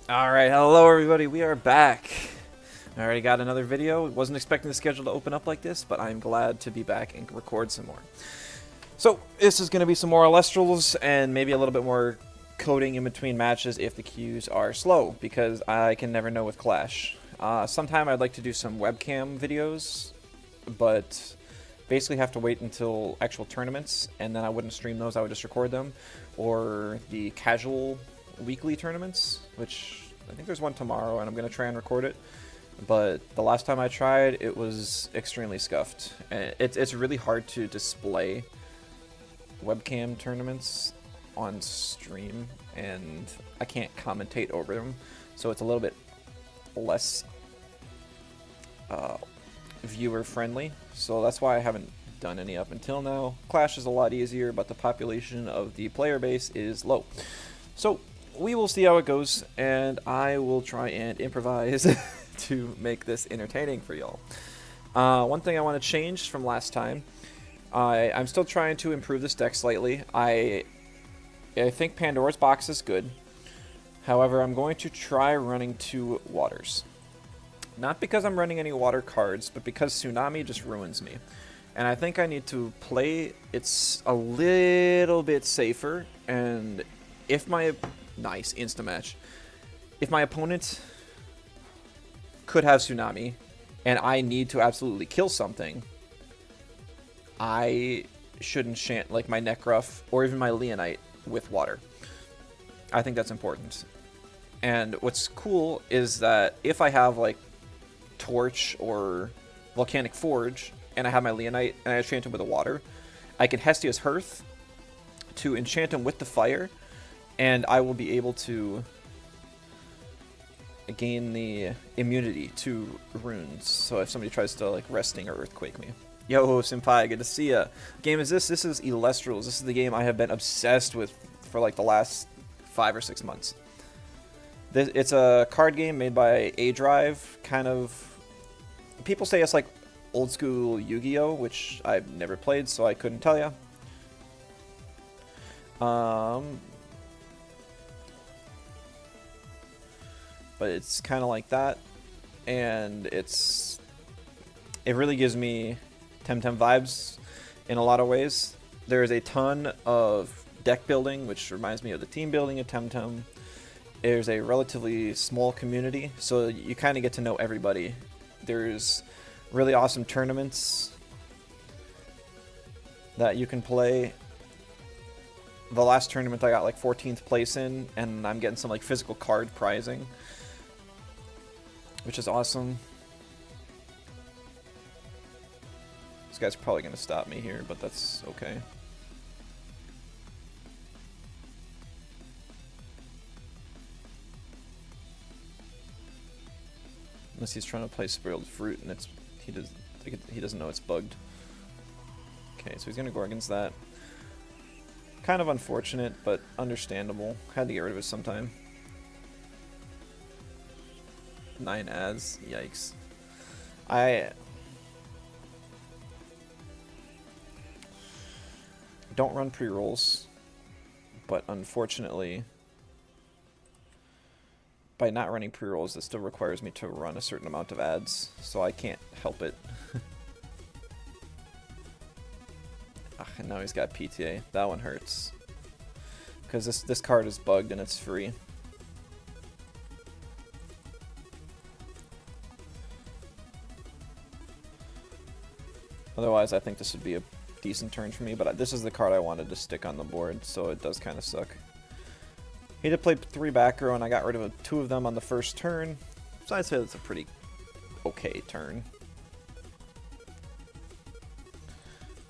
Alright, hello everybody, we are back. I already got another video. Wasn't expecting the schedule to open up like this, but I'm glad to be back and record some more. So, this is going to be some more Elestrals and maybe a little bit more coding in between matches if the queues are slow, because I can never know with Clash. Sometime I'd like to do some webcam videos, but basically have to wait until actual tournaments, and then I wouldn't stream those, I would just record them. Or the casual weekly tournaments, which I think there's one tomorrow, and I'm going to try and record it. But the last time I tried, it was extremely scuffed. And it's really hard to display webcam tournaments on stream, and I can't commentate over them, so it's a little bit less viewer friendly. So that's why I haven't done any up until now. Clash is a lot easier, but the population of the player base is low. So we will see how it goes, and I will try and improvise to make this entertaining for y'all. One thing I want to change from last time, I'm still trying to improve this deck slightly. I think Pandora's Box is good. However, I'm going to try running 2 waters. Not because I'm running any water cards, but because Tsunami just ruins me. And I think I need to play it a little bit safer, and if my... Nice, insta-match. If my opponent could have Tsunami, and I need to absolutely kill something, I should enchant like my Necruff or even my Leonite with water. I think that's important. And what's cool is that if I have like Torch or Volcanic Forge, and I have my Leonite and I enchant him with the water, I can Hephstia's Hearth to enchant him with the fire, and I will be able to gain the immunity to runes. So if somebody tries to like Resting or Earthquake me. Yo, Senpai, good to see ya. What game is this? This is Elestrals. This is the game I have been obsessed with for like the last 5 or 6 months. It's a card game made by A-Drive, kind of... People say it's like old school Yu-Gi-Oh, which I've never played, so I couldn't tell ya. But it's kind of like that, and it really gives me Temtem vibes in a lot of ways. There's a ton of deck building, which reminds me of the team building of Temtem. There's a relatively small community, so you kind of get to know everybody. There's really awesome tournaments that you can play. The last tournament I got like 14th place in, and I'm getting some like physical card prizing, which is awesome. This guy's probably going to stop me here, but that's okay. Unless he's trying to play Spoiled Fruit, and he doesn't know it's bugged. Okay, so he's going to go against that. Kind of unfortunate, but understandable. Had to get rid of it sometime. 9 ads. Yikes. I don't run pre-rolls, but unfortunately, by not running pre-rolls, it still requires me to run a certain amount of ads, so I can't help it. And now he's got PTA. That one hurts. Because this card is bugged and it's free. Otherwise, I think this would be a decent turn for me, but this is the card I wanted to stick on the board, so it does kind of suck. He did play 3 back row, and I got rid of 2 of them on the first turn, so I'd say that's a pretty okay turn.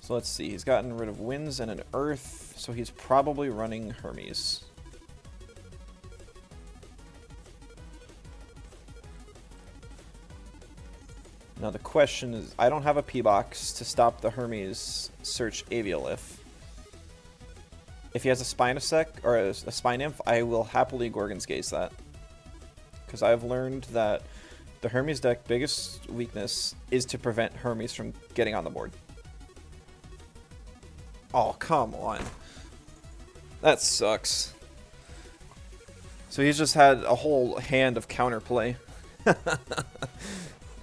So let's see, he's gotten rid of Winds and an Earth, so he's probably running Hermes. Now the question is, I don't have a P-Box to stop the Hermes search Aviolith. If he has a Spinosec or a Spine-Nymph, I will happily Gorgon's Gaze that. Because I've learned that the Hermes deck biggest weakness is to prevent Hermes from getting on the board. Oh, come on. That sucks. So he's just had a whole hand of counterplay. You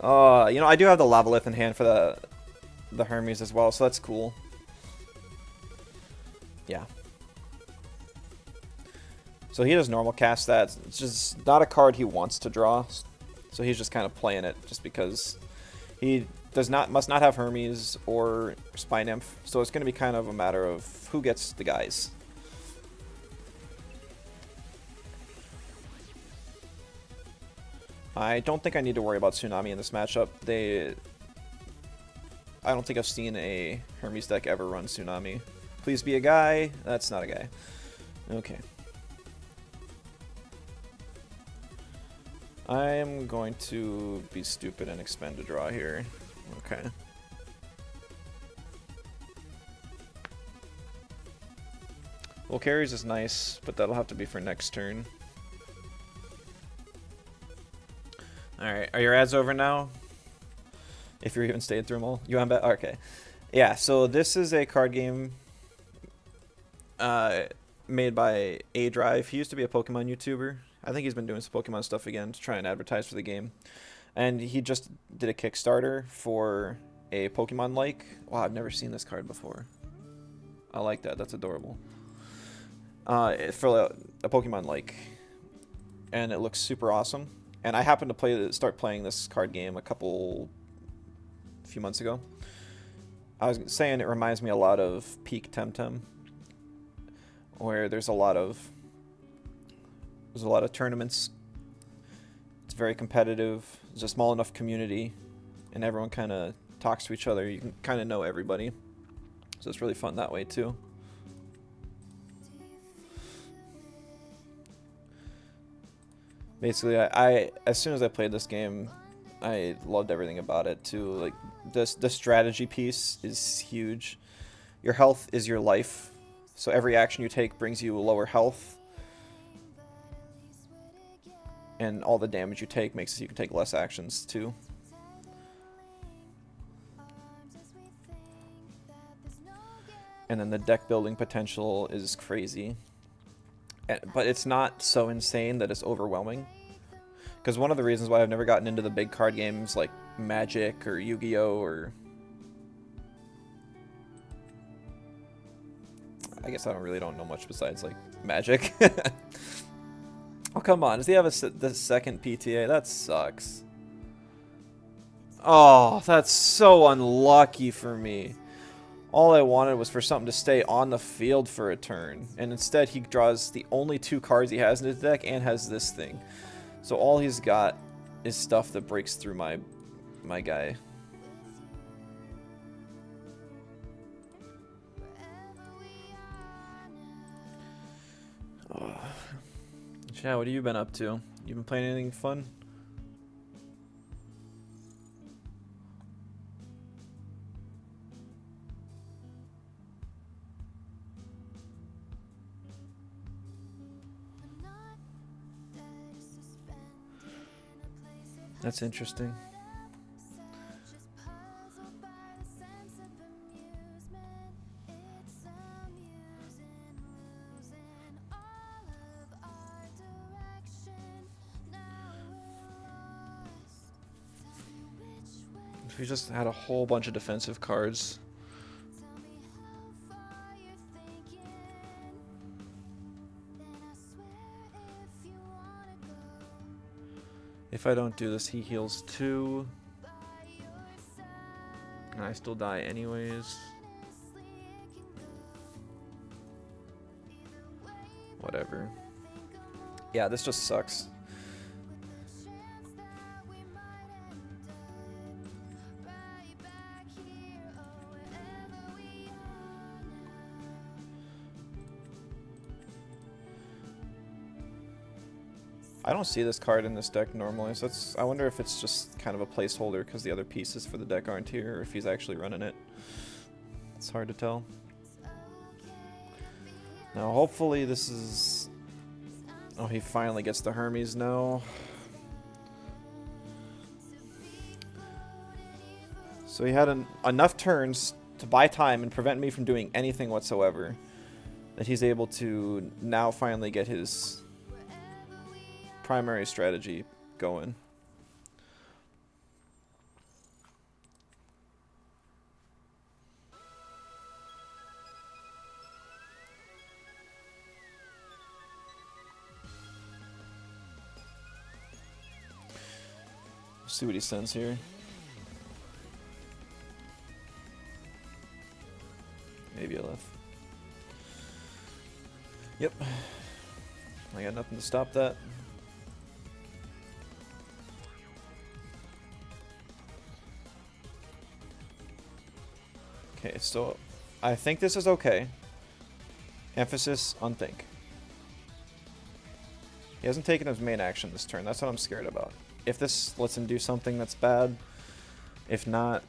know, I do have the Lavalith in hand for the Hermes as well, so that's cool. Yeah. So he does normal cast that. It's just not a card he wants to draw. So he's just kind of playing it just because he must not have Hermes or Spy Nymph. So it's going to be kind of a matter of who gets the guys. I don't think I need to worry about Tsunami in this matchup. I don't think I've seen a Hermes deck ever run Tsunami. Please be a guy. That's not a guy. Okay. I am going to be stupid and expend a draw here. Okay. Well, carries is nice, but that'll have to be for next turn. Alright, are your ads over now? If you're even staying through them all. You on bet? Okay. Yeah, so this is a card game made by A-Drive. He used to be a Pokemon YouTuber. I think he's been doing some Pokemon stuff again to try and advertise for the game. And he just did a Kickstarter for a Pokemon-like. Wow, I've never seen this card before. I like that. That's adorable. For a Pokemon-like. And it looks super awesome. And I happened to start playing this card game a few months ago. I was saying it reminds me a lot of Peak Temtem, where there's a lot of tournaments. It's very competitive. It's a small enough community, and everyone kind of talks to each other. You can kind of know everybody, so it's really fun that way too. Basically, as soon as I played this game, I loved everything about it too. Like the strategy piece is huge. Your health is your life, so every action you take brings you lower health, and all the damage you take makes it so you can take less actions too. And then the deck building potential is crazy. But it's not so insane that it's overwhelming. Because one of the reasons why I've never gotten into the big card games like Magic or Yu-Gi-Oh! Or... I guess I don't know much besides like Magic. Oh, come on. Does he have the second PTA? That sucks. Oh, that's so unlucky for me. All I wanted was for something to stay on the field for a turn. And instead he draws the only 2 cards he has in his deck and has this thing. So all he's got is stuff that breaks through my guy. Oh. Chad, what have you been up to? You been playing anything fun? That's interesting. If we just had a whole bunch of defensive cards. If I don't do this, he heals 2. And I still die anyways. Whatever. Yeah, this just sucks. I don't see this card in this deck normally, so I wonder if it's just kind of a placeholder because the other pieces for the deck aren't here, or if he's actually running it. It's hard to tell. Now, hopefully this is... Oh, he finally gets the Hermes now. So he had enough turns to buy time and prevent me from doing anything whatsoever, that he's able to now finally get his primary strategy going. See what he sends here. Maybe a left. Yep. I got nothing to stop that. Okay, so I think this is okay. Emphasis on think. He hasn't taken his main action this turn. That's what I'm scared about. If this lets him do something that's bad, if not...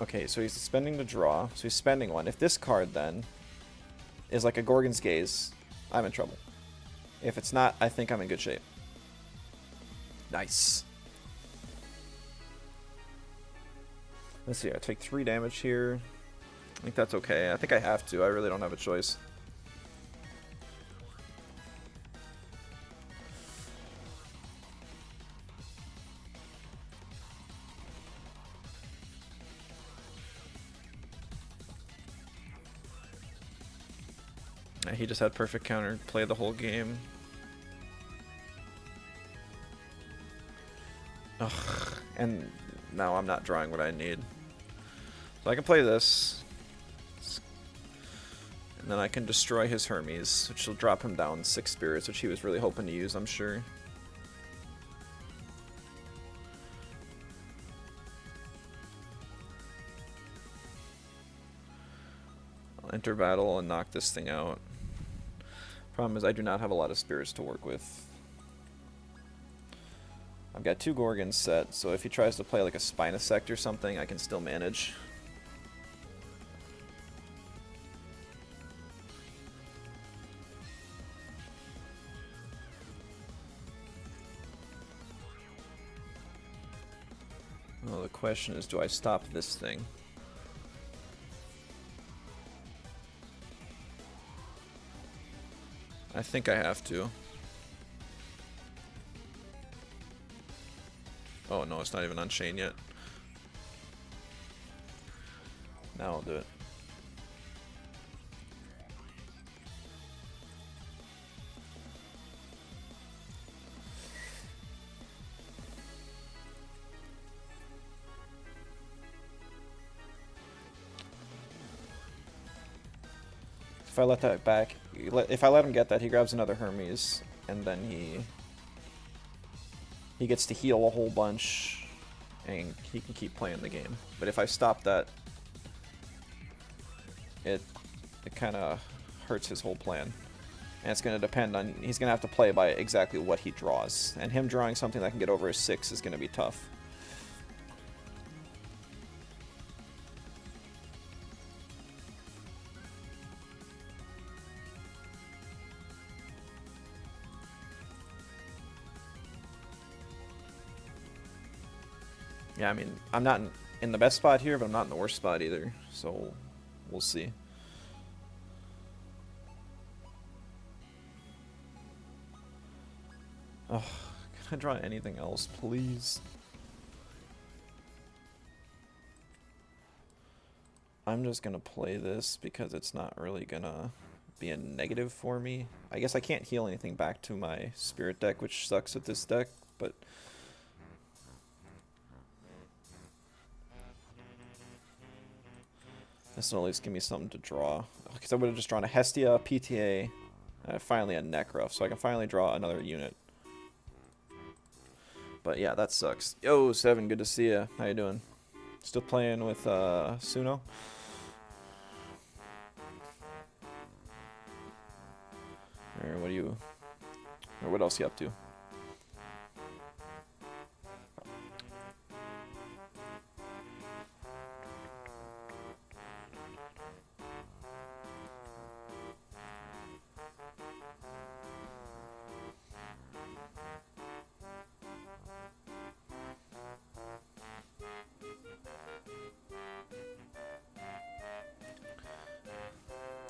Okay, so he's spending to draw, so he's spending one. If this card, then, is like a Gorgon's Gaze, I'm in trouble. If it's not, I think I'm in good shape. Nice. Let's see, I take 3 damage here. I think that's okay. I think I have to. I really don't have a choice. He just had perfect counter play the whole game. Ugh. And now I'm not drawing what I need. So I can play this. And then I can destroy his Hermes, which will drop him down 6 spirits, which he was really hoping to use, I'm sure. I'll enter battle and knock this thing out. Problem is I do not have a lot of spirits to work with. I've got 2 Gorgons set, so if he tries to play like a Spinosect or something, I can still manage. Well, the question is, do I stop this thing? I think I have to. Oh no, it's not even on chain yet. Now I'll do it. If I let that back, if I let him get that, he grabs another Hermes, and then he gets to heal a whole bunch, and he can keep playing the game. But if I stop that, it kind of hurts his whole plan. And it's going to depend on, he's going to have to play by exactly what he draws. And him drawing something that can get over a 6 is going to be tough. Yeah, I mean, I'm not in the best spot here, but I'm not in the worst spot either, so we'll see. Oh, can I draw anything else, please? I'm just gonna play this because it's not really gonna be a negative for me. I guess I can't heal anything back to my spirit deck, which sucks with this deck, but... this will at least give me something to draw. Because I would have just drawn a Hephstia, PTA, and finally a Necruff, so I can finally draw another unit. But yeah, that sucks. Yo, Seven, good to see ya. How you doing? Still playing with Suno? Or what else you up to?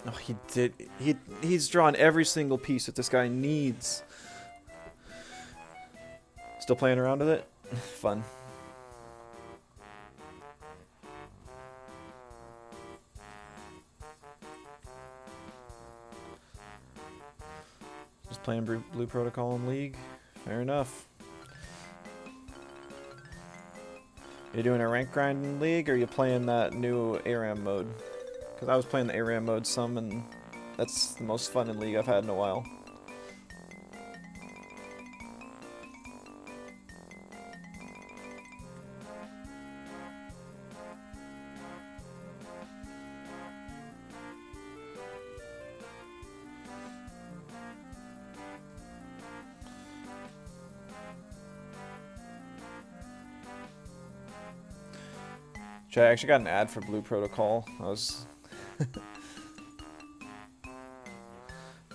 Oh, he did. He's drawn every single piece that this guy needs. Still playing around with it? Fun. Just playing Blue Protocol in League? Fair enough. You doing a rank grind in League, or are you playing that new ARAM mode? Because I was playing the ARAM mode some, and that's the most fun in League I've had in a while. I actually got an ad for Blue Protocol. I was...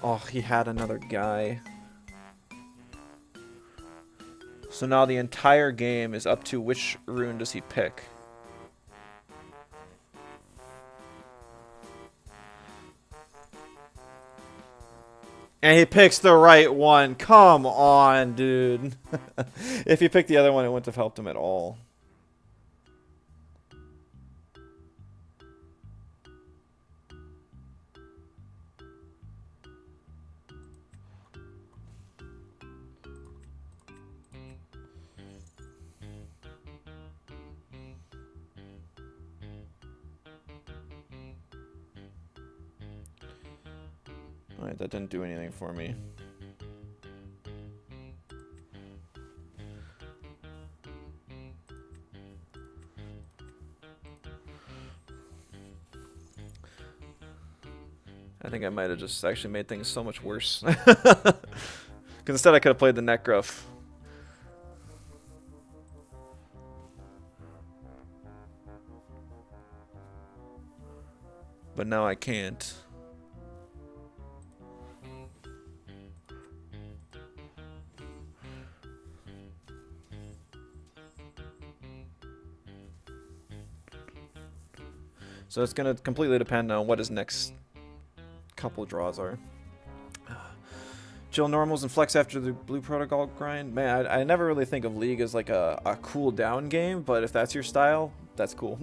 Oh, he had another guy. So now the entire game is up to which rune does he pick. And he picks the right one. Come on, dude. If he picked the other one, it wouldn't have helped him at all. Alright, that didn't do anything for me. I think I might have just actually made things so much worse. Because instead I could have played the Necgruff. But now I can't. So it's going to completely depend on what his next couple draws are. Chill normals and flex after the Blue Protocol grind. Man, I never really think of League as like a cool down game, but if that's your style, that's cool.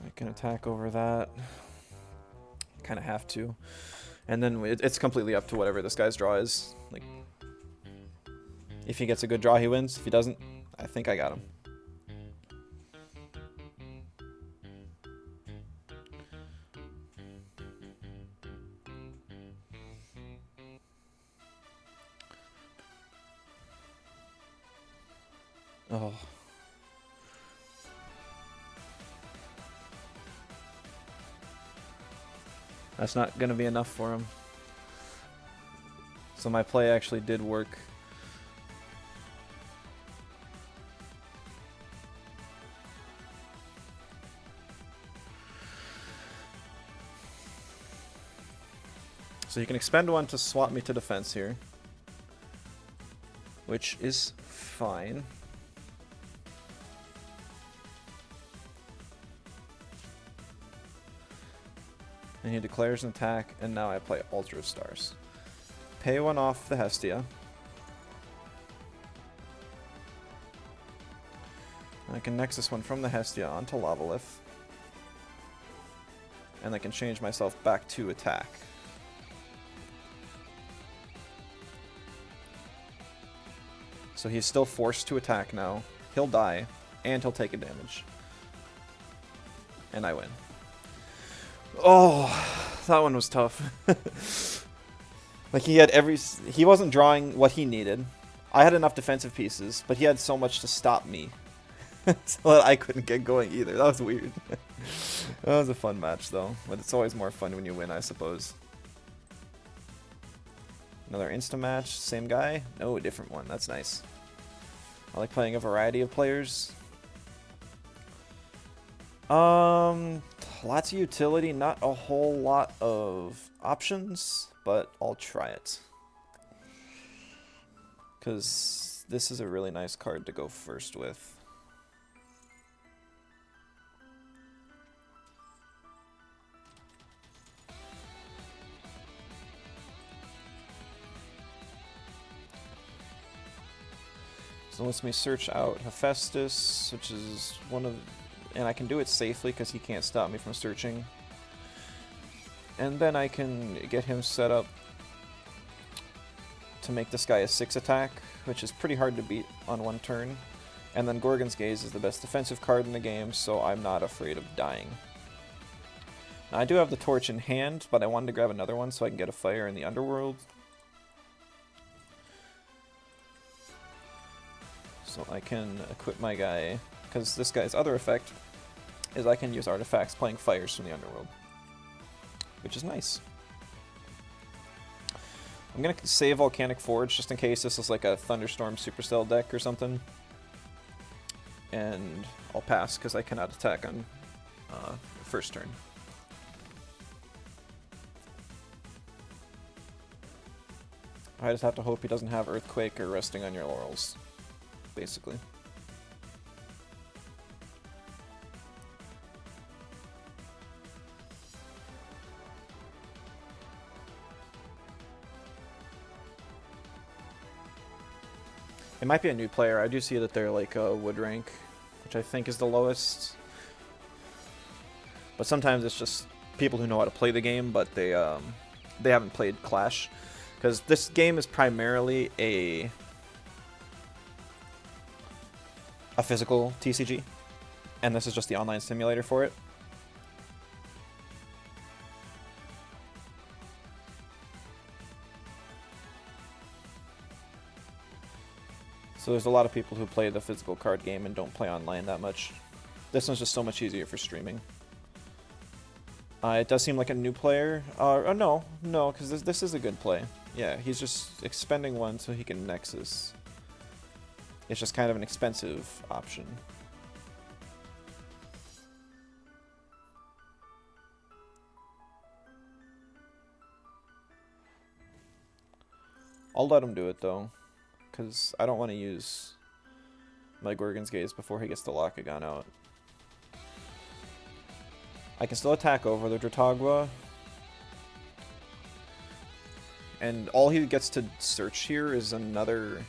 I can attack over that. Kind of have to. And then it's completely up to whatever this guy's draw is. Like, if he gets a good draw, he wins. If he doesn't, I think I got him. Oh. That's not going to be enough for him. So my play actually did work. So you can expend one to swap me to defense here, which is fine. And he declares an attack, and now I play Altar of Stars. Pay one off the Hephstia. I can Nexus one from the Hephstia onto Lavalith. And I can change myself back to attack. So he's still forced to attack now. He'll die, and he'll take a damage. And I win. Oh, that one was tough. Like he wasn't drawing what he needed. I had enough defensive pieces, but he had so much to stop me. So that I couldn't get going either. That was weird. That was a fun match though, but it's always more fun when you win, I suppose. Another insta match, same guy? No, a different one. That's nice. I like playing a variety of players. Lots of utility, not a whole lot of options, but I'll try it. Because this is a really nice card to go first with. So it lets me search out Hephstia, which is one of... And I can do it safely because he can't stop me from searching. And then I can get him set up to make this guy a 6 attack, which is pretty hard to beat on one turn. And then Gorgon's Gaze is the best defensive card in the game, so I'm not afraid of dying. Now, I do have the torch in hand, but I wanted to grab another one so I can get a fire in the underworld. So I can equip my guy, because this guy's other effect is I can use artifacts playing fires from the underworld, which is nice. I'm going to save Volcanic Forge just in case this is like a Thunderstorm Supercell deck or something. And I'll pass because I cannot attack on first turn. I just have to hope he doesn't have Earthquake or Resting on Your Laurels, basically. It might be a new player. I do see that they're like a wood rank, which I think is the lowest. But sometimes it's just people who know how to play the game, but they haven't played Clash, because this game is primarily a physical TCG, and this is just the online simulator for it. So there's a lot of people who play the physical card game and don't play online that much. This one's just so much easier for streaming. It does seem like a new player. No, because this is a good play. Yeah, he's just expending one so he can Nexus. It's just kind of an expensive option. I'll let him do it though, because I don't want to use my Gorgon's Gaze before he gets the Locagon out. I can still attack over the Dratagua, and all he gets to search here is another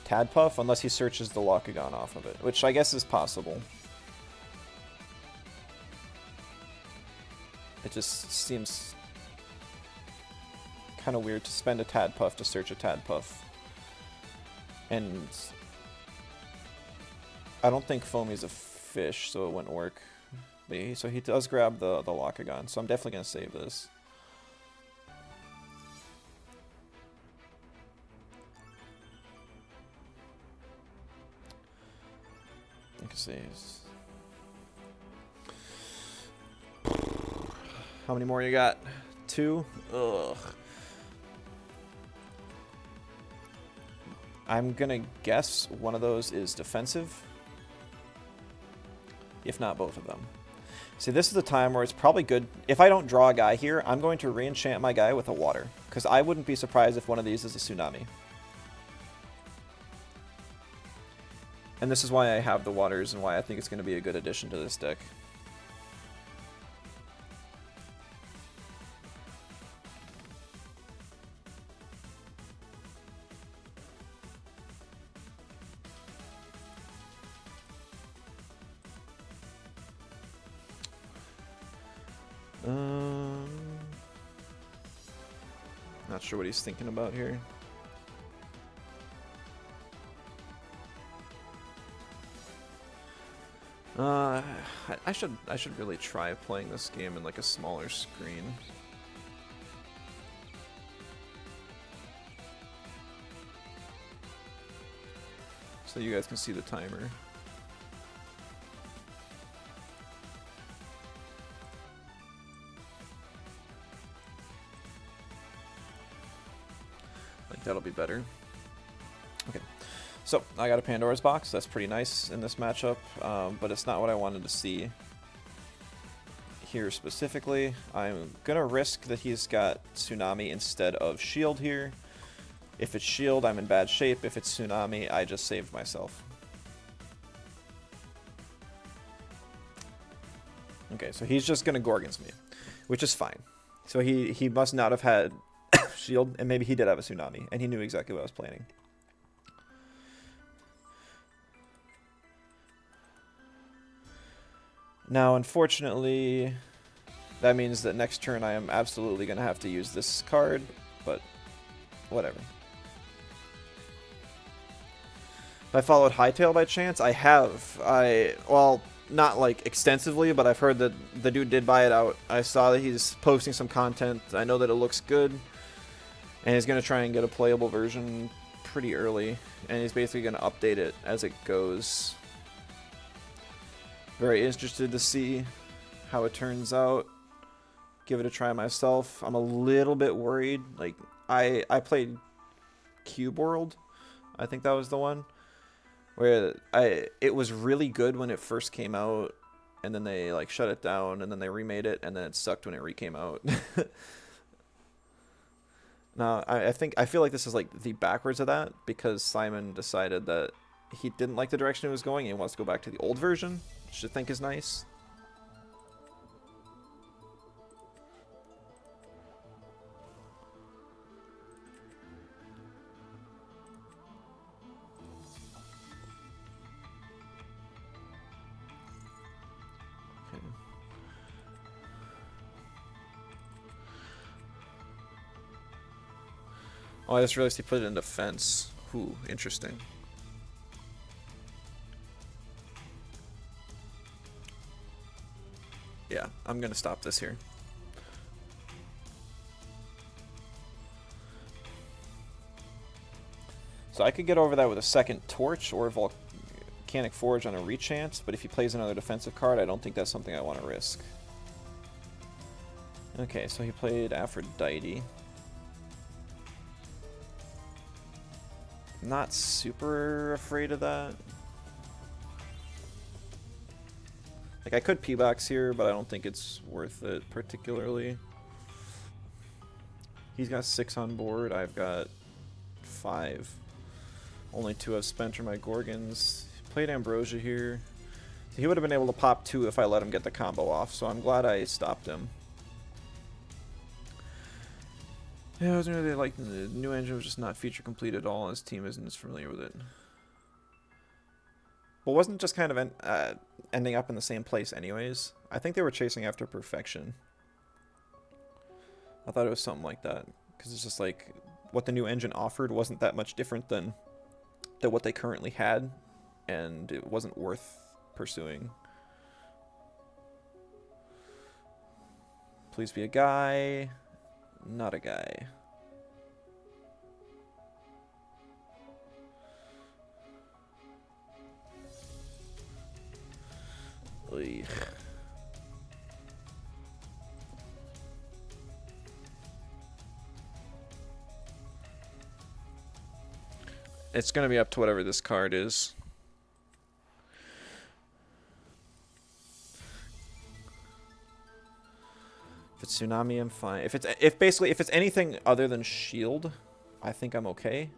Tadpuff, unless he searches the Locagon off of it, which I guess is possible. It just seems kind of weird to spend a Tadpuff to search a Tadpuff. And I don't think Foamy's a fish, so it wouldn't work. So he does grab the Locagon, so I'm definitely going to save this. I can save. How many more you got? 2? Ugh. I'm gonna guess one of those is defensive, if not both of them. See, this is the time where it's probably good. If I don't draw a guy here, I'm going to re-enchant my guy with a water, because I wouldn't be surprised if one of these is a Tsunami. And this is why I have the waters and why I think it's going to be a good addition to this deck. Not sure what he's thinking about here. I should really try playing this game in like a smaller screen. So you guys can see the timer. Like that'll be better. Okay. So, I got a Pandora's box. That's pretty nice in this matchup, but it's not what I wanted to see here specifically. I'm going to risk that he's got Tsunami instead of Shield here. If it's Shield, I'm in bad shape. If it's Tsunami, I just saved myself. Okay, so he's just going to Gorgons me, which is fine. So he must not have had Shield, and maybe he did have a Tsunami, and he knew exactly what I was planning. Now, unfortunately, that means that next turn I am absolutely going to have to use this card, but whatever. If I followed Hightail by chance, I have. Well, not like extensively, but I've heard that the dude did buy it out. I saw that he's posting some content. I know that it looks good, and he's going to try and get a playable version pretty early, and he's basically going to update it as it goes. Very interested to see how it turns out. Give it a try myself. I'm a little bit worried. Like, I played Cube World. I think that was the one where it was really good when it first came out, and then they like shut it down, and then they remade it, and then it sucked when it came out. Now, I feel like this is like the backwards of that, because Simon decided that he didn't like the direction it was going, and he wants to go back to the old version, which I think is nice. Oh, I just realized he put it in defense. Ooh, interesting. Yeah, I'm gonna stop this here. So I could get over that with a second Torch or Volcanic Forge on a rechance, but if he plays another defensive card, I don't think that's something I want to risk. Okay, so he played Aphrodite. Not super afraid of that. Like, I could P-Box here, but I don't think it's worth it particularly. He's got 6 on board. I've got 5. Only 2 I've spent are my Gorgons. He played Ambrosia here. So he would have been able to pop 2 if I let him get the combo off, so I'm glad I stopped him. Yeah, I was really like the new engine was just not feature complete at all. His team isn't as familiar with it. Well, wasn't it just kind of ending up in the same place anyways? I think they were chasing after perfection. I thought it was something like that, because it's just like what the new engine offered wasn't that much different than what they currently had, and it wasn't worth pursuing. Please be a guy. Not a guy. Ugh. It's going to be up to whatever this card is. If it's Tsunami, I'm fine. If it's anything other than Shield, I think I'm okay.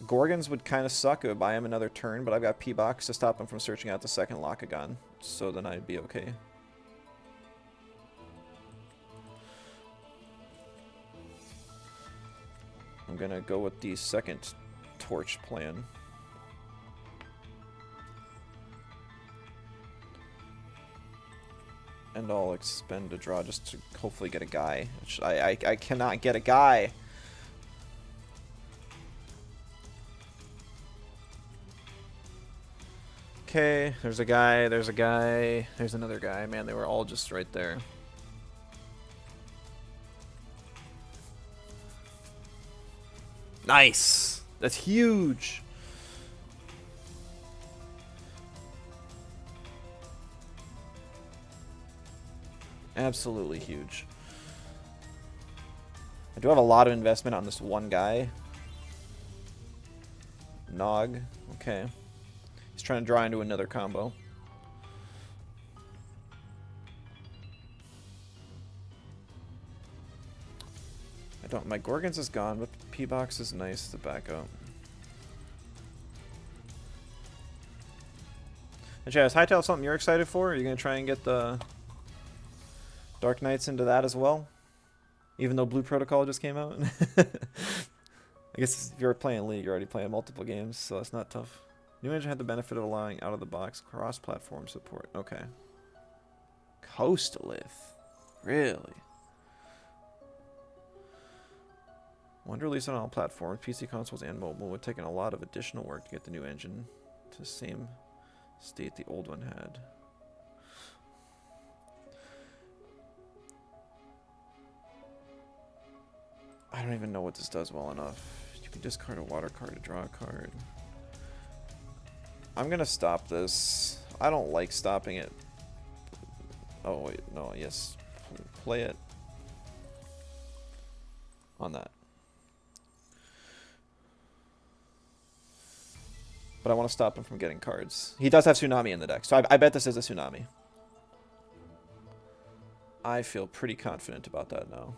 Gorgons would kind of suck. It would buy him another turn, but I've got P-Box to stop him from searching out the second Locagon, so then I'd be okay. I'm gonna go with the second Torch plan. And I'll expend a draw just to hopefully get a guy. Which I cannot get a guy. Okay, there's a guy, there's a guy, there's another guy. Man, they were all just right there. Nice! That's huge! Absolutely huge. I do have a lot of investment on this one guy. Nog. Okay. He's trying to draw into another combo. I don't. My Gorgons is gone, but P-Box is nice to back up. And Chad, is Hytale something you're excited for? Are you going to try and get the Dark Knights into that as well? Even though Blue Protocol just came out? I guess if you're playing League, you're already playing multiple games, so that's not tough. New engine had the benefit of allowing out-of-the-box cross-platform support. Okay. Coastalith. Really? One to release on all platforms, PC, consoles, and mobile, would take a lot of additional work to get the new engine to the same state the old one had. I don't even know what this does well enough. You can discard a water card to draw a card. I'm gonna stop this. I don't like stopping it. Oh wait, no, yes. Play it on that. But I want to stop him from getting cards. He does have Tsunami in the deck, so I bet this is a Tsunami. I feel pretty confident about that now.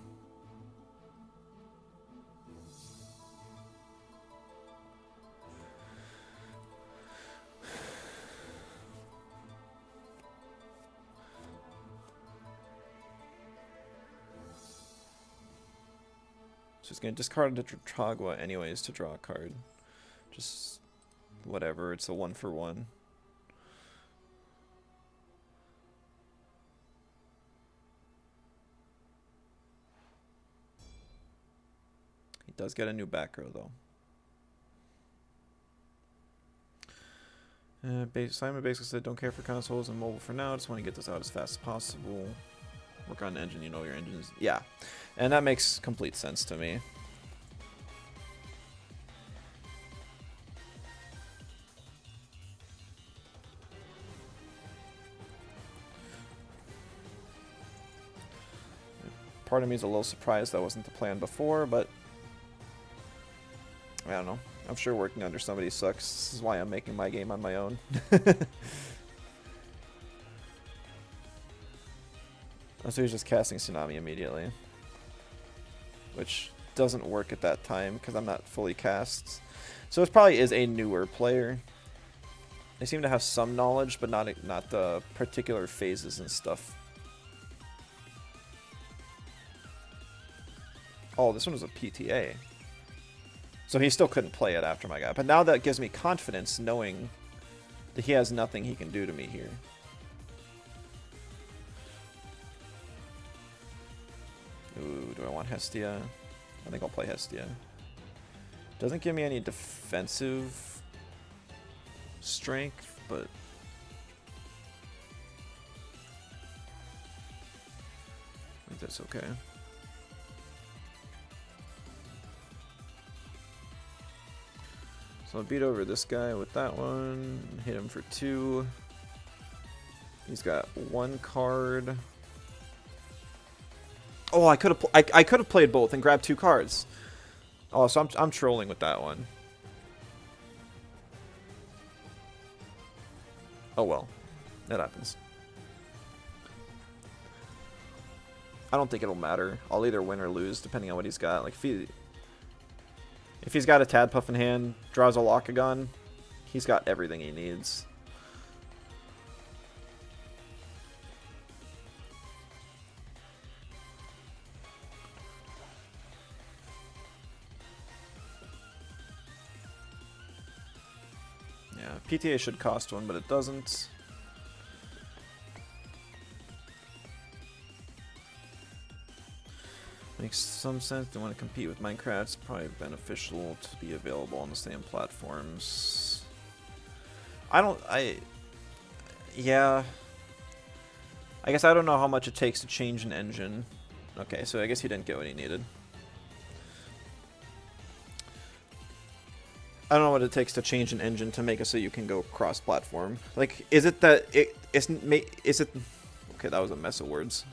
So he's going to discard the Tragua anyways to draw a card. Just whatever, it's a 1-for-1. He does get a new back row though. Simon basically said, don't care for consoles and mobile for now, just want to get this out as fast as possible. Work on the engine, you know your engine is... Yeah, and that makes complete sense to me. Part of me is a little surprised that wasn't the plan before, but I don't know. I'm sure working under somebody sucks. This is why I'm making my game on my own. So he's just casting Tsunami immediately, which doesn't work at that time because I'm not fully cast. So it probably is a newer player. They seem to have some knowledge, but not the particular phases and stuff. Oh, this one was a PTA. So he still couldn't play it after my guy. But now that gives me confidence knowing that he has nothing he can do to me here. Ooh, do I want Hephstia? I think I'll play Hephstia. Doesn't give me any defensive strength, but... I think that's okay. So I'll beat over this guy with that one, hit him for 2. He's got 1 card. Oh, I could have played both and grabbed 2 cards. Oh, so I'm trolling with that one. Oh well, that happens. I don't think it'll matter. I'll either win or lose depending on what he's got. Like if he's got a Tadpuff in hand, draws a Lockagon, he's got everything he needs. Yeah, PTA should cost 1, but it doesn't. Makes some sense. They want to compete with Minecraft. It's probably beneficial to be available on the same platforms. Yeah. I guess I don't know how much it takes to change an engine. Okay, so I guess he didn't get what he needed. I don't know what it takes to change an engine to make it so you can go cross-platform. Like, is it that is it? Okay, that was a mess of words.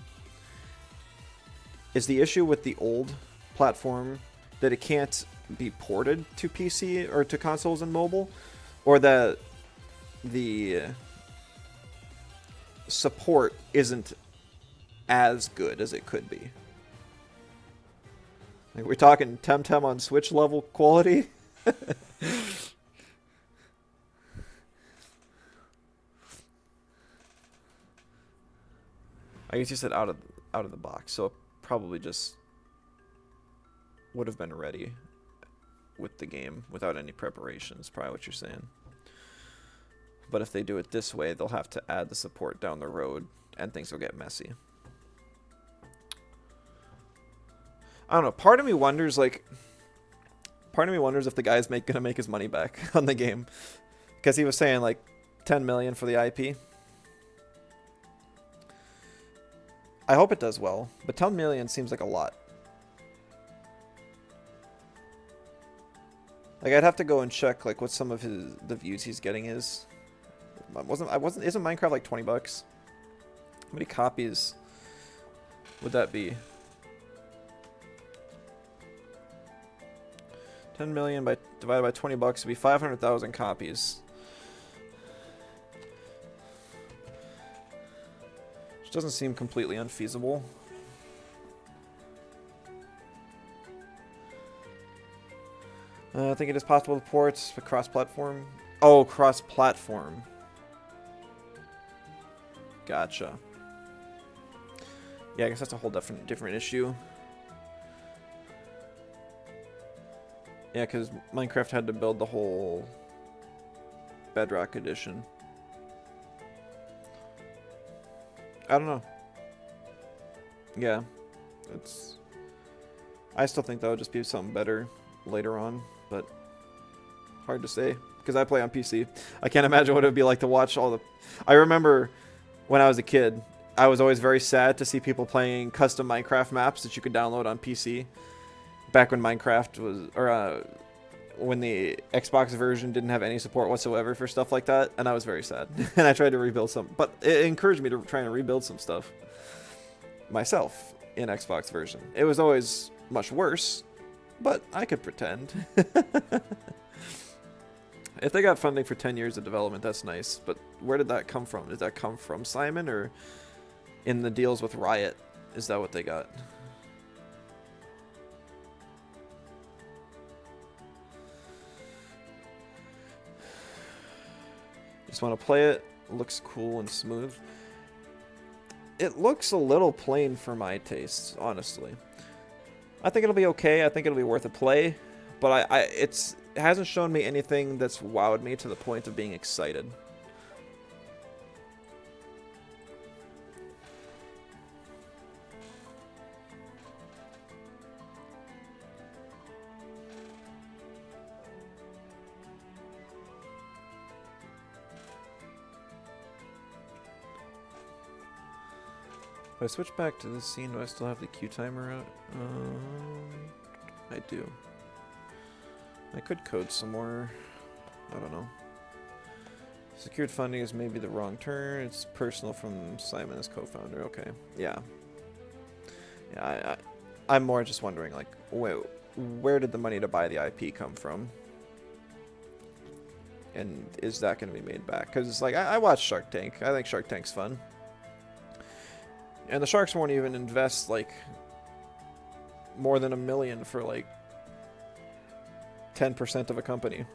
Is the issue with the old platform that it can't be ported to PC or to consoles and mobile, or that the support isn't as good as it could be. Like, we're talking Temtem on Switch level quality. I guess you said out of the box, so it probably just would have been ready with the game without any preparation, is probably what you're saying. But if they do it this way, they'll have to add the support down the road, and things will get messy. I don't know. Part of me wonders if the guy's gonna make his money back on the game, because he was saying like 10 million for the IP. I hope it does well, but 10 million seems like a lot. Like, I'd have to go and check like what some of the views he's getting is. Isn't Minecraft like 20 bucks? How many copies would that be? 10 million divided by 20 bucks would be 500,000 copies. Which doesn't seem completely unfeasible. I think it is possible to port cross-platform. Oh, cross-platform. Gotcha. Yeah, I guess that's a whole different issue. Yeah, because Minecraft had to build the whole Bedrock edition. I don't know. Yeah, I still think that would just be something better later on, but hard to say because I play on PC. I can't imagine what it would be like to watch all the. I remember when I was a kid, I was always very sad to see people playing custom Minecraft maps that you could download on PC. Back when Minecraft was, or when the Xbox version didn't have any support whatsoever for stuff like that, and I was very sad. And I tried to rebuild some, but it encouraged me to try and rebuild some stuff myself in Xbox version. It was always much worse, but I could pretend. If they got funding for 10 years of development, that's nice, but where did that come from? Did that come from Simon, or in the deals with Riot? Is that what they got? Just want to play it. Looks cool and smooth. It looks a little plain for my tastes, honestly. I think it'll be okay. I think it'll be worth a play, but it hasn't shown me anything that's wowed me to the point of being excited. If I switch back to this scene, do I still have the Q timer out? I do. I could code some more. I don't know. Secured funding is maybe the wrong term. It's personal from Simon as co-founder. Okay. Yeah. Yeah, I'm more just wondering, like, where did the money to buy the IP come from? And is that going to be made back? Because, like, I watch Shark Tank. I think Shark Tank's fun. And the sharks won't even invest, like, more than $1 million for, like, 10% of a company.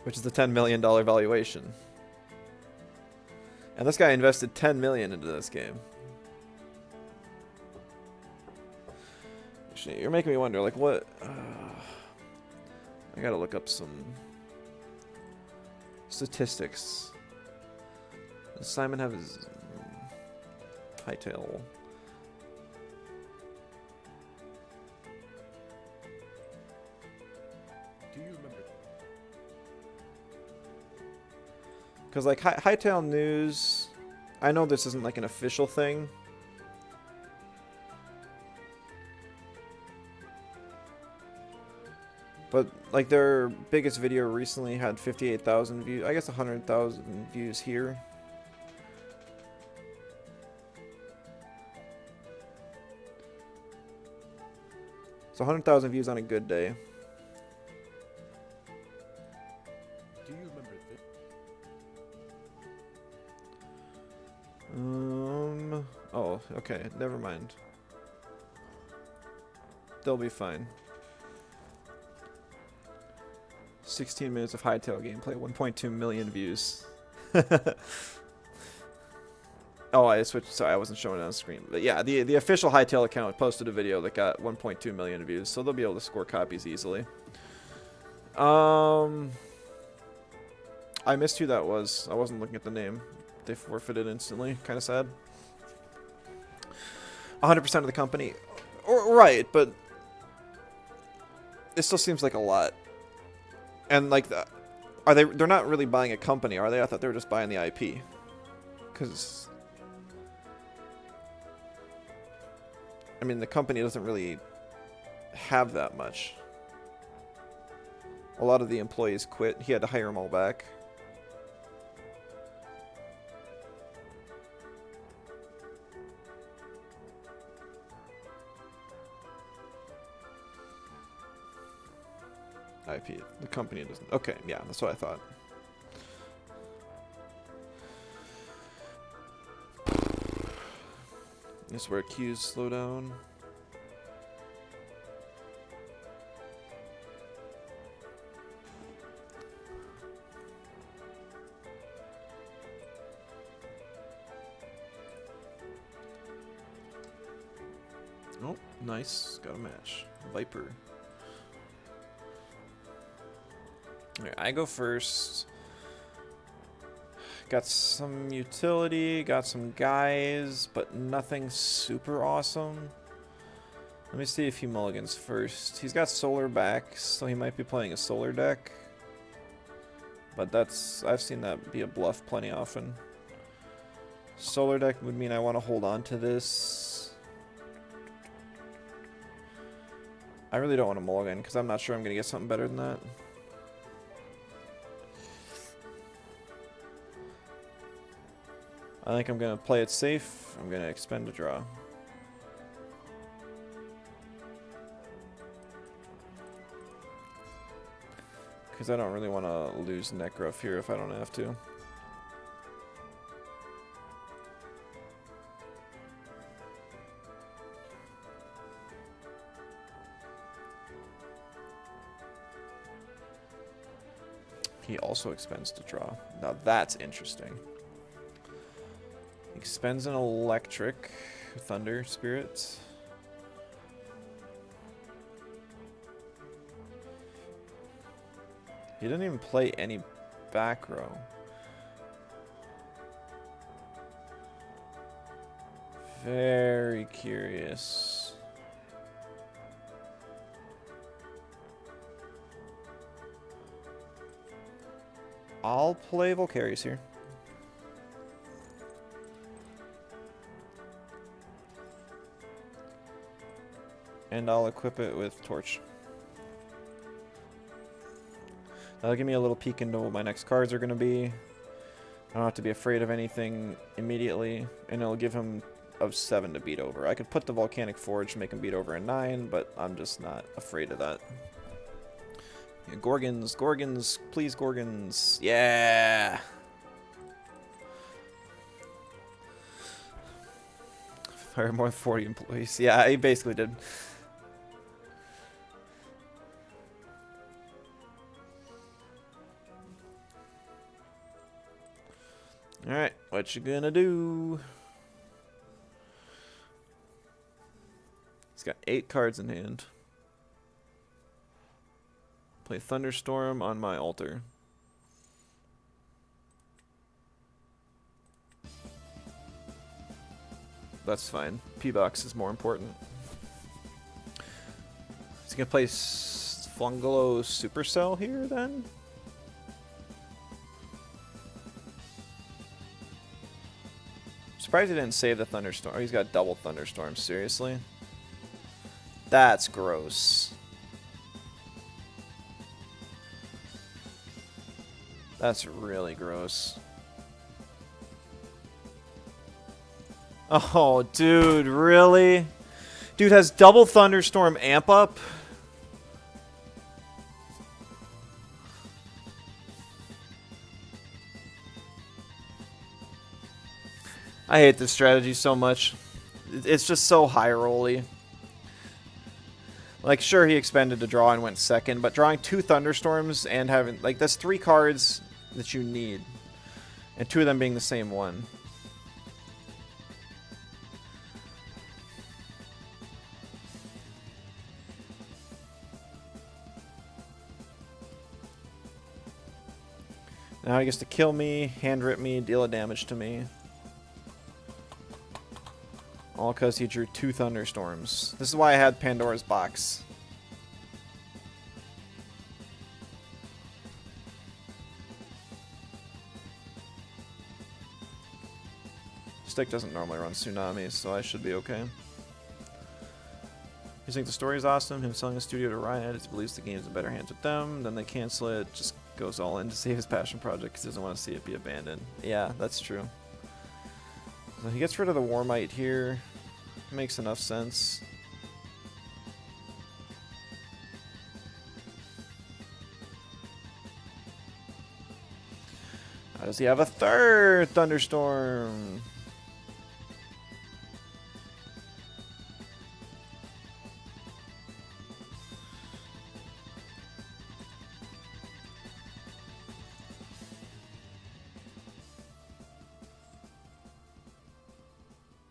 Which is the $10 million valuation. And this guy invested $10 million into this game. Actually, you're making me wonder, like, what... I gotta look up some statistics. Does Simon have his... Hightail. Do you remember? Because, like, Hightail News, I know this isn't like an official thing. But, like, their biggest video recently had 58,000 views. I guess 100,000 views here. So 100,000 views on a good day. Do you remember this? Oh, okay. Never mind. They'll be fine. 16 minutes of Hytale gameplay, 1.2 million views. Oh, I switched. Sorry, I wasn't showing it on screen. But yeah, the official Hytale account posted a video that got 1.2 million views, so they'll be able to score copies easily. I missed who that was. I wasn't looking at the name. They forfeited instantly. Kind of sad. 100% of the company. Right, but it still seems like a lot. And like, they're not really buying a company, are they? I thought they were just buying the IP. Because, I mean, the company doesn't really have that much. A lot of the employees quit. He had to hire them all back. IP. The company doesn't. Okay, yeah, that's what I thought. This is where queues slow down. Oh, nice. Got a match. Viper. Alright, I go first. Got some utility, got some guys, but nothing super awesome. Let me see if he mulligans first. He's got solar back, so he might be playing a solar deck. But that's, I've seen that be a bluff plenty often. Solar deck would mean I want to hold on to this. I really don't want to mulligan, because I'm not sure I'm going to get something better than that. I think I'm going to play it safe. I'm going to expend a draw. Because I don't really want to lose Necruff here if I don't have to. He also expends to draw. Now that's interesting. Expends an electric, Thunder Spirit. He didn't even play any back row. Very curious. I'll play Volcarius here. And I'll equip it with Torch. That'll give me a little peek into what my next cards are going to be. I don't have to be afraid of anything immediately. And it'll give him a 7 to beat over. I could put the Volcanic Forge, make him beat over a 9, but I'm just not afraid of that. Yeah, Gorgons, Gorgons, please Gorgons. Yeah! Fire more than 40 employees. Yeah, he basically did. Alright, what you gonna do? He's got 8 cards in hand. Play Thunderstorm on my altar. That's fine. P-Box is more important. Is he gonna play Flungalo Supercell here then? Surprised he didn't save the Thunderstorm. Oh, he's got double Thunderstorm. Seriously? That's gross. That's really gross. Oh, dude, really? Dude has double thunderstorm amp up. I hate this strategy so much. It's just so high rolly. Like, sure, he expended to draw and went second, but drawing 2 thunderstorms and having, like, that's 3 cards that you need, and 2 of them being the same one. Now he gets to kill me, hand rip me, deal a damage to me. All because he drew 2 thunderstorms. This is why I had Pandora's box. Stick doesn't normally run Tsunami, so I should be okay. You think the story is awesome? Him selling the studio to Riot, he believes the game's in better hands with them. Then they cancel it, just goes all in to save his passion project because he doesn't want to see it be abandoned. Yeah, that's true. So he gets rid of the Warmite here. Makes enough sense. How does he have a 3rd thunderstorm?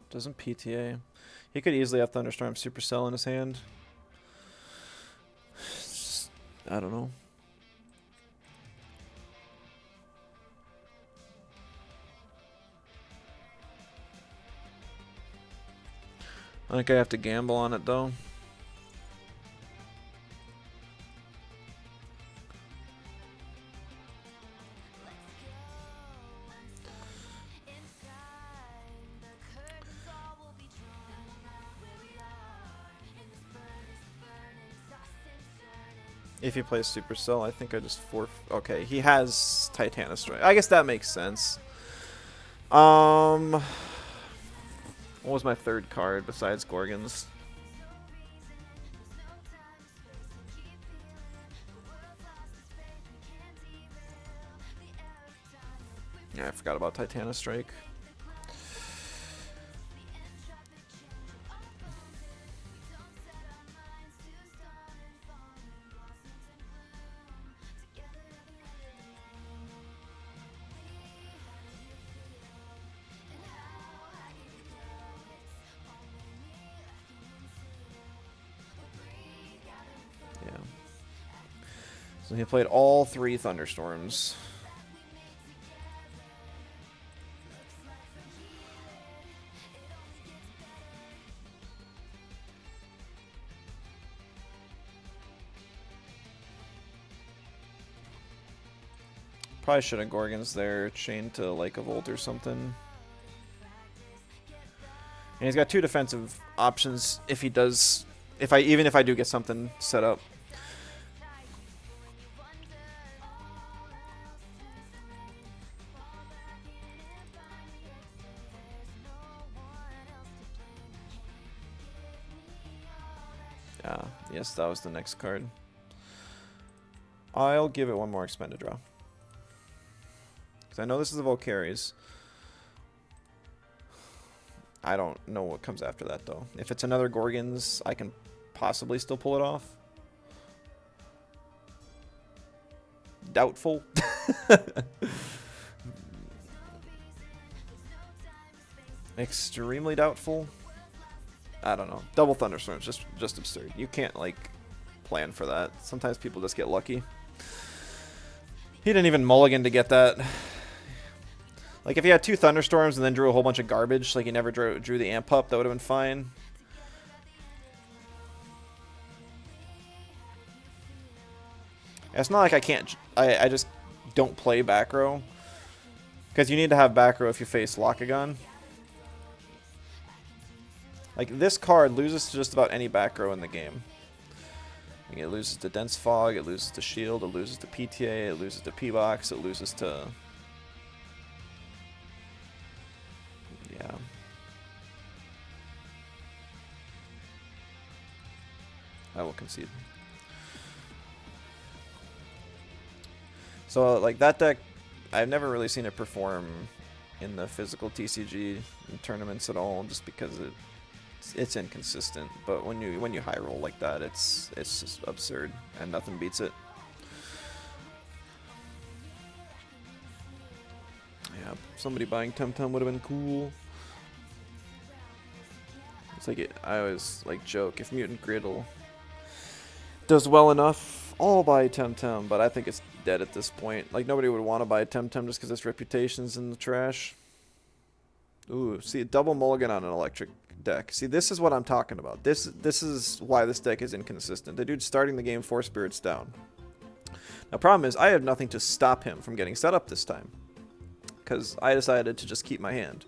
Doesn't PTA. He could easily have Thunderstorm Supercell in his hand. Just, I don't know. I think I have to gamble on it though. If he plays Supercell, I think I just okay, he has Titanostrike. I guess that makes sense. What was my 3rd card besides Gorgons? Yeah, I forgot about Titanostrike. So he played all 3 thunderstorms. Probably should have Gorgons there, chained to like a Volt or something. And he's got 2 defensive options if he does, even if I do get something set up. Yes, that was the next card. I'll give it 1 more expended draw. Because I know this is a Volcaries. I don't know what comes after that, though. If it's another Gorgons, I can possibly still pull it off. Doubtful. Extremely doubtful. I don't know. Double Thunderstorm is just absurd. You can't, like, plan for that. Sometimes people just get lucky. He didn't even mulligan to get that. Like, if he had 2 Thunderstorms and then drew a whole bunch of garbage, like he never drew the Amp Up, that would have been fine. It's not like I can't... I just don't play back row. Because you need to have back row if you face Lockagon. Like, this card loses to just about any back row in the game. Like, it loses to Dense Fog, it loses to Shield, it loses to PTA, it loses to P-Box, it loses to... Yeah. concede. So like that deck, I've never really seen it perform in the physical TCG tournaments at all, just because it's inconsistent. But when you high roll like that, it's just absurd, and nothing beats it. Yeah, somebody buying Temtem would have been cool. It's like I always like joke, if Mutant Griddle does well enough, I'll buy Temtem, but I think it's dead at this point. Like, nobody would want to buy Temtem just because its reputation's in the trash. Ooh, see, a double mulligan on an electric deck. See, this is what I'm talking about. This is why this deck is inconsistent. The dude's starting the game 4 spirits down. Now, problem is, I have nothing to stop him from getting set up this time, because I decided to just keep my hand.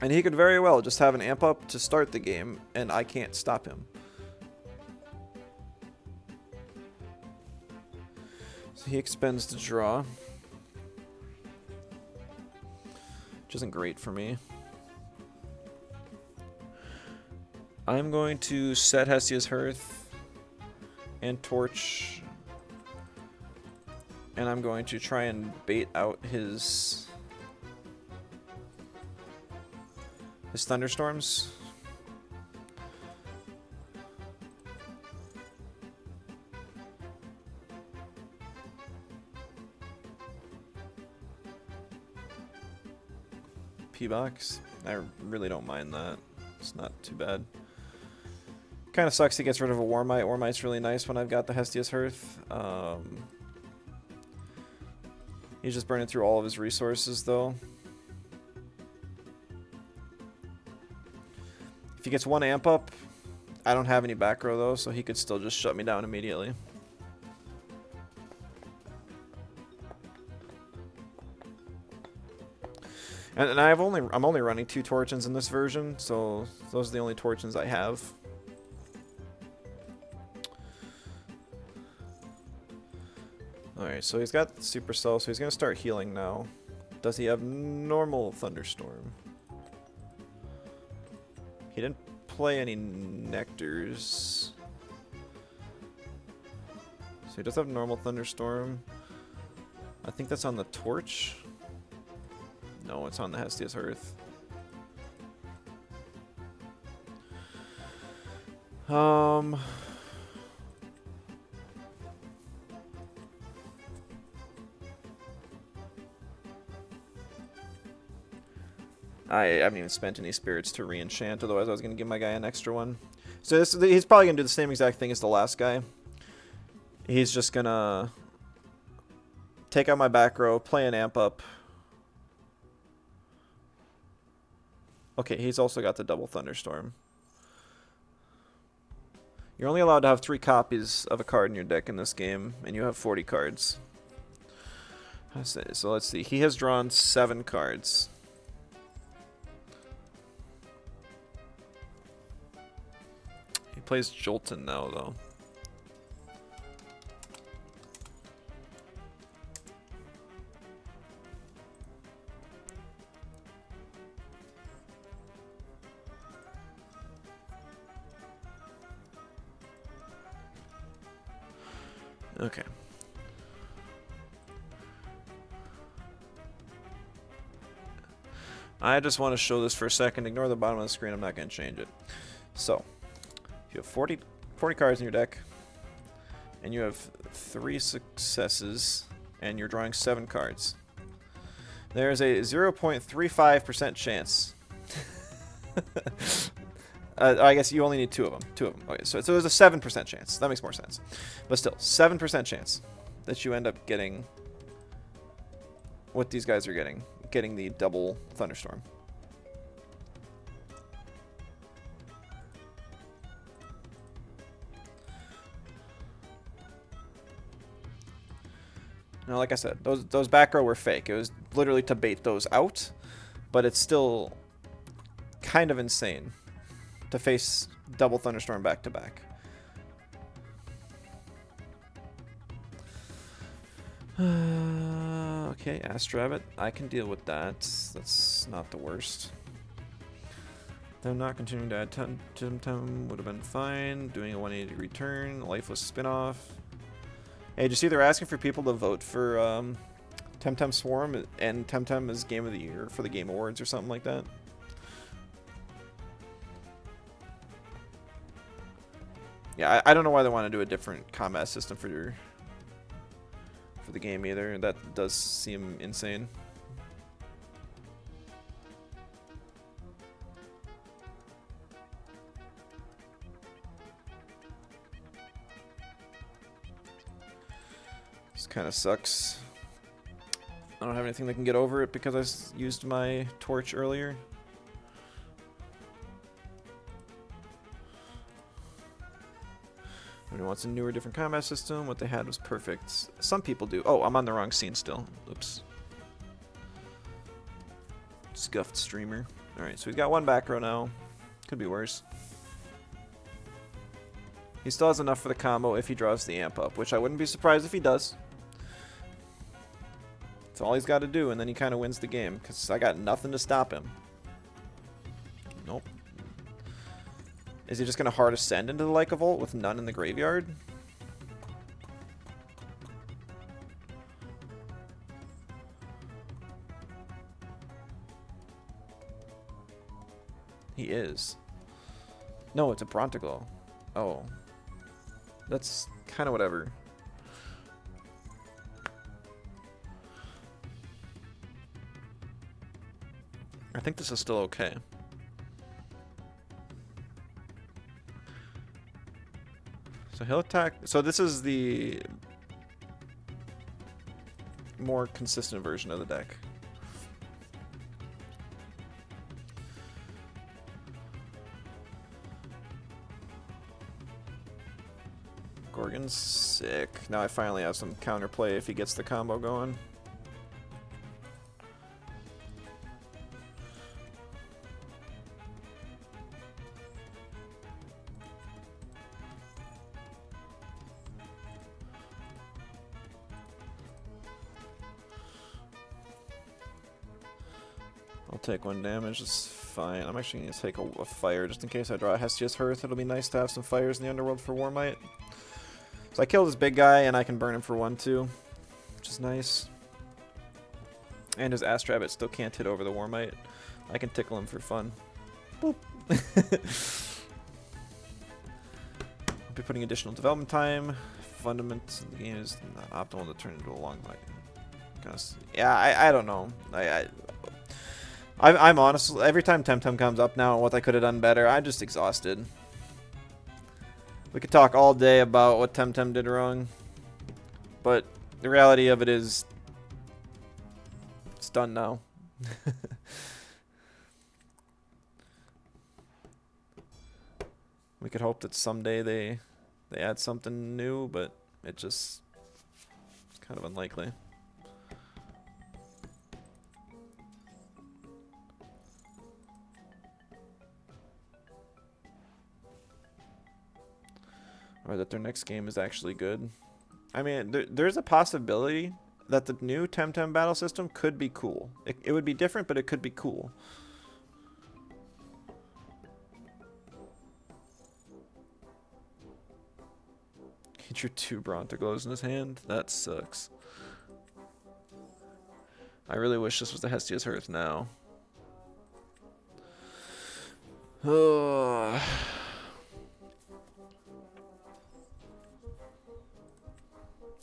And he could very well just have an amp up to start the game, and I can't stop him. So he expends to draw, which isn't great for me. I'm going to set Hephaestia's Hearth and Torch, and I'm going to try and bait out his thunderstorms. P-Box. I really don't mind that. It's not too bad. Kind of sucks he gets rid of a Warmite. Warmite's really nice when I've got the Hephaestia's Hearth. He's just burning through all of his resources, though. If he gets one amp up, I don't have any back row, though, so he could still just shut me down immediately. And I'm only running 2 Torchons in this version, so those are the only Torchons I have. Alright, so he's got Supercell, so he's going to start healing now. Does he have normal Thunderstorm? He didn't play any Nectars. So he does have normal Thunderstorm. I think that's on the Torch. No, it's on the Hephaestia's Hearth. I haven't even spent any spirits to re-enchant, otherwise I was going to give my guy an extra one. So he's probably going to do the same exact thing as the last guy. He's just going to take out my back row, play an amp up. Okay, he's also got the double Thunderstorm. You're only allowed to have 3 copies of a card in your deck in this game, and you have 40 cards. So let's see. He has drawn 7 cards. He plays Jolton now, though. Okay. I just want to show this for a second. Ignore the bottom of the screen. I'm not going to change it. So, you have 40 cards in your deck, and you have 3 successes, and you're drawing 7 cards. There's a 0.35% chance. I guess you only need 2 of them. 2 of them. Okay, so there's a 7% chance. That makes more sense. But still, 7% chance that you end up getting what these guys are getting the double Thunderstorm. Now, like I said, those back row were fake. It was literally to bait those out, but it's still kind of insane to face double Thunderstorm back to back. Okay, Astrabbit. I can deal with that. That's not the worst. Them not continuing to add Temtem would have been fine. Doing a 180-degree turn, lifeless spin-off. Hey, did you see they're asking for people to vote for Temtem Swarm and Temtem as Game of the Year for the Game Awards or something like that? Yeah, I don't know why they want to do a different combat system for the game either. That does seem insane. This kind of sucks. I don't have anything that can get over it because I used my torch earlier. Everyone wants a newer, different combat system. What they had was perfect. Some people do. Oh, I'm on the wrong scene still. Oops. Scuffed streamer. Alright, so he's got one back row now. Could be worse. He still has enough for the combo if he draws the amp up, which I wouldn't be surprised if he does. That's all he's got to do, and then he kind of wins the game, because I got nothing to stop him. Nope. Is he just going to hard ascend into the Leica Vault with none in the graveyard? He is. No, it's a Brontiglow. Oh. That's kind of whatever. I think this is still okay. So he'll attack. So this is the more consistent version of the deck. Gorgon's sick. Now I finally have some counterplay if he gets the combo going. I'll take 1 damage, it's fine. I'm actually going to take a fire just in case I draw a Hephstia's Hearth. It'll be nice to have some fires in the underworld for Warmite. So I killed this big guy and I can burn him for 1 too, which is nice. And his Astrabbit still can't hit over the Warmite. I can tickle him for fun. Boop. I'll be putting additional development time. Fundamentals of the game is not optimal to turn into a long fight. Yeah, I don't know. I'm honestly, every time Temtem comes up now, what I could have done better, I'm just exhausted. We could talk all day about what Temtem did wrong, but the reality of it is, it's done now. We could hope that someday they add something new, but it's kind of unlikely. Or that their next game is actually good. I mean, there's a possibility that the new Temtem battle system could be cool. It would be different, but it could be cool. He drew 2 Brontiglows in his hand? That sucks. I really wish this was the Hephstia's Hearth now. Oh.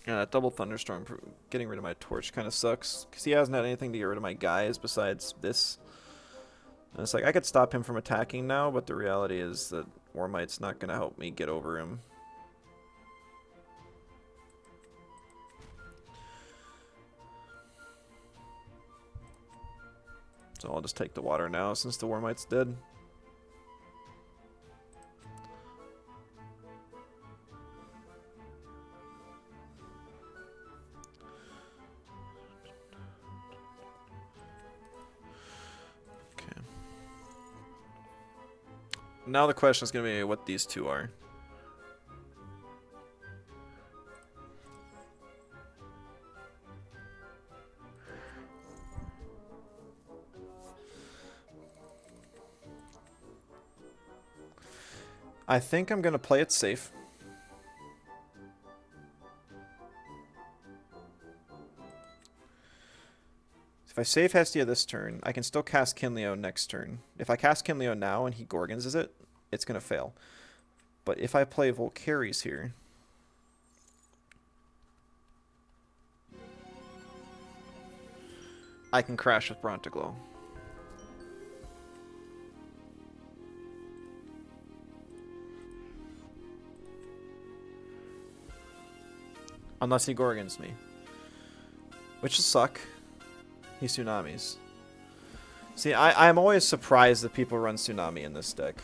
Yeah, that double thunderstorm getting rid of my torch kind of sucks because he hasn't had anything to get rid of my guys besides this. And it's like I could stop him from attacking now, but the reality is that Warmite's not going to help me get over him. So I'll just take the water now since the Warmite's dead. Now the question is going to be what these two are. I think I'm going to play it safe. If I save Hephstia this turn, I can still cast Kinleo next turn. If I cast Kinleo now and he Gorgons it, it's going to fail. But if I play Volcaries here... I can crash with Brontiglow. Unless he Gorgons me. Which will suck. He Tsunamis. See, I'm always surprised that people run Tsunami in this deck.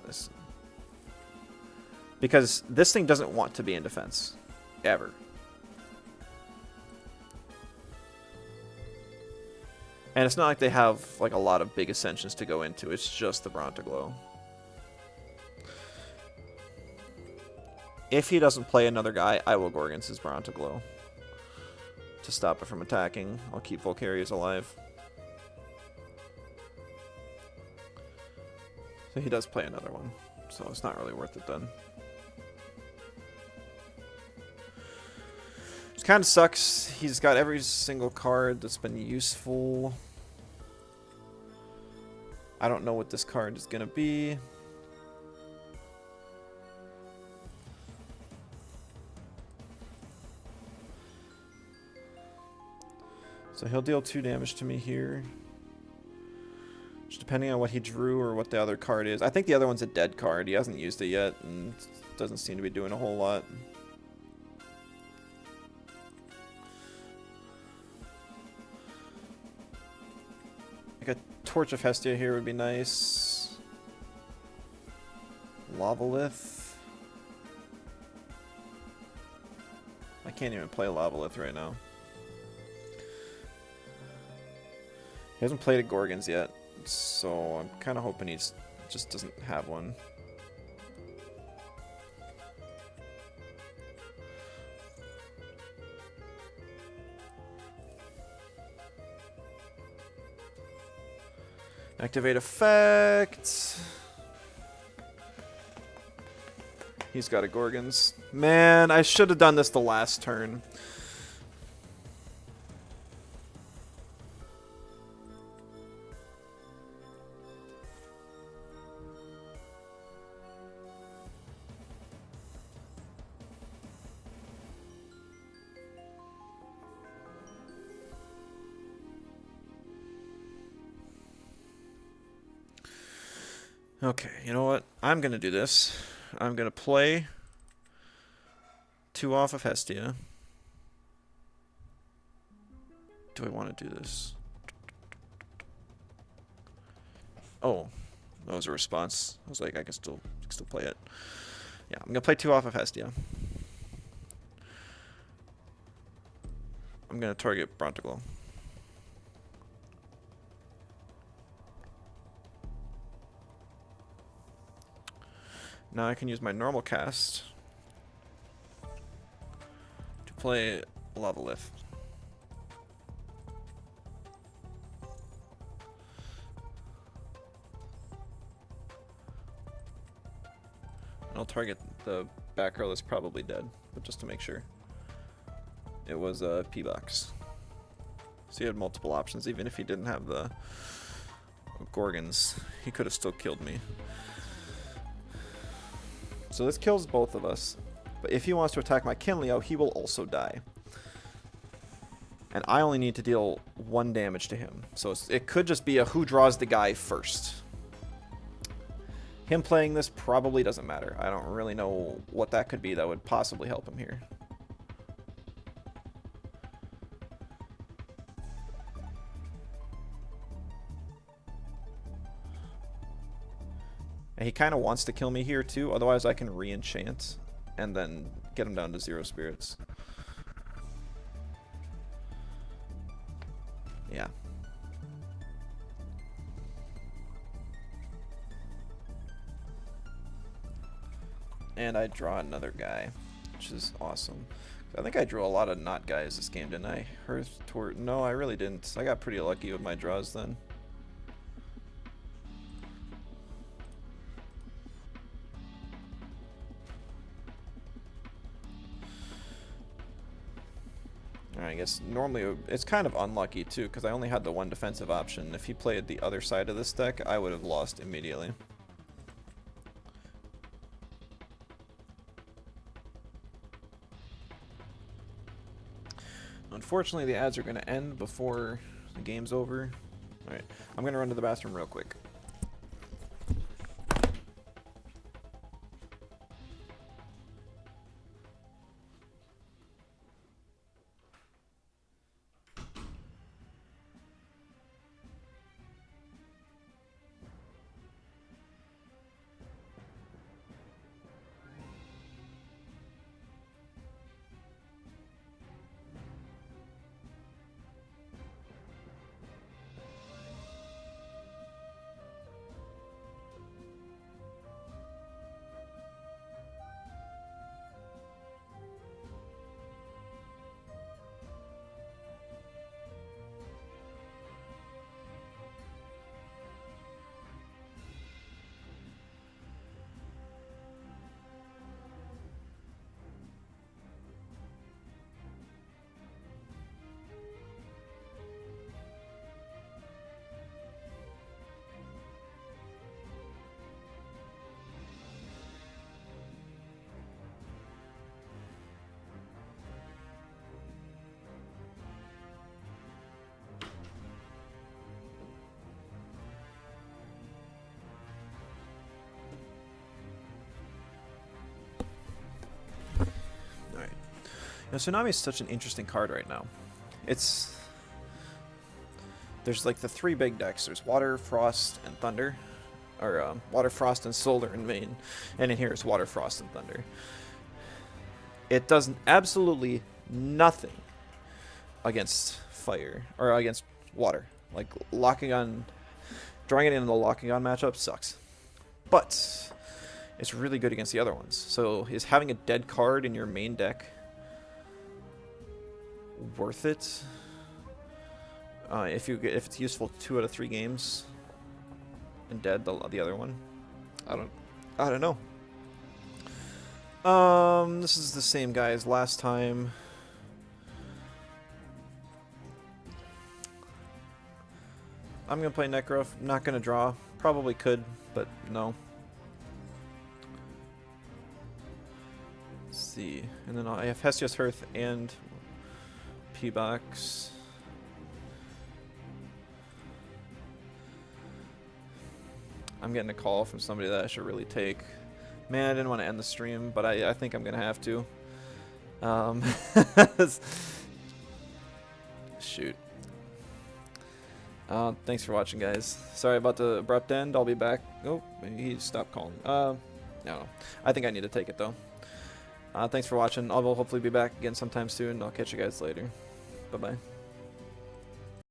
Listen. Because this thing doesn't want to be in defense. Ever. And it's not like they have like a lot of big ascensions to go into. It's just the Brontiglow. If he doesn't play another guy, I will Gorgons his Brontiglow. To stop it from attacking. I'll keep Volcaries alive. So he does play another one. So it's not really worth it then. It kind of sucks. He's got every single card that's been useful. I don't know what this card is going to be. So he'll deal 2 damage to me here. Just depending on what he drew or what the other card is. I think the other one's a dead card. He hasn't used it yet and doesn't seem to be doing a whole lot. Like a Torch of Hephstia here would be nice. Lavalith. I can't even play Lavalith right now. He hasn't played a Gorgons yet, so I'm kind of hoping he just doesn't have one. Activate effect. He's got a Gorgons. Man, I should have done this the last turn. Okay, you know what? I'm going to do this. I'm going to play 2 off of Hephstia. Do I want to do this? Oh, that was a response. I was like, I can still play it. Yeah, I'm going to play 2 off of Hephstia. I'm going to target Brontiglow. Now I can use my normal cast to play Lavalith. I'll target the back row that's probably dead, but just to make sure. It was a P-Box. So he had multiple options. Even if he didn't have the Gorgons, he could have still killed me. So this kills both of us. But if he wants to attack my Kinleo, he will also die. And I only need to deal 1 damage to him. So it could just be a who draws the guy first. Him playing this probably doesn't matter. I don't really know what that could be that would possibly help him here. And he kind of wants to kill me here too, otherwise I can re-enchant and then get him down to 0 spirits. Yeah. And I draw another guy, which is awesome. I think I drew a lot of not guys this game, didn't I? Hearth Tort. No, I really didn't. I got pretty lucky with my draws then. I guess normally it's kind of unlucky too, because I only had the one defensive option. If he played the other side of this deck, I would have lost immediately. Unfortunately, the ads are going to end before the game's over. Alright, I'm going to run to the bathroom real quick. Now, Tsunami is such an interesting card right now. There's like the three big decks. There's Water, Frost, and Thunder. Or Water, Frost, and Solar in main. And in here is Water, Frost, and Thunder. It does absolutely nothing against fire. Or against water. Like, drawing it in the locking on matchup sucks. But it's really good against the other ones. So is having a dead card in your main deck worth it? If it's useful 2 out of 3 games and dead the other one, I don't know. This is the same guy as last time. I'm gonna play Necro. Not gonna draw. Probably could, but no. Let's see, and then I have Hephstia's Hearth and P-Box. I'm getting a call from somebody that I should really take. Man, I didn't want to end the stream, but I think I'm going to have to. Shoot. Thanks for watching, guys. Sorry about the abrupt end. I'll be back. Oh, he stopped calling. No. I think I need to take it, though. Thanks for watching. I'll hopefully be back again sometime soon. I'll catch you guys later. Bye-bye.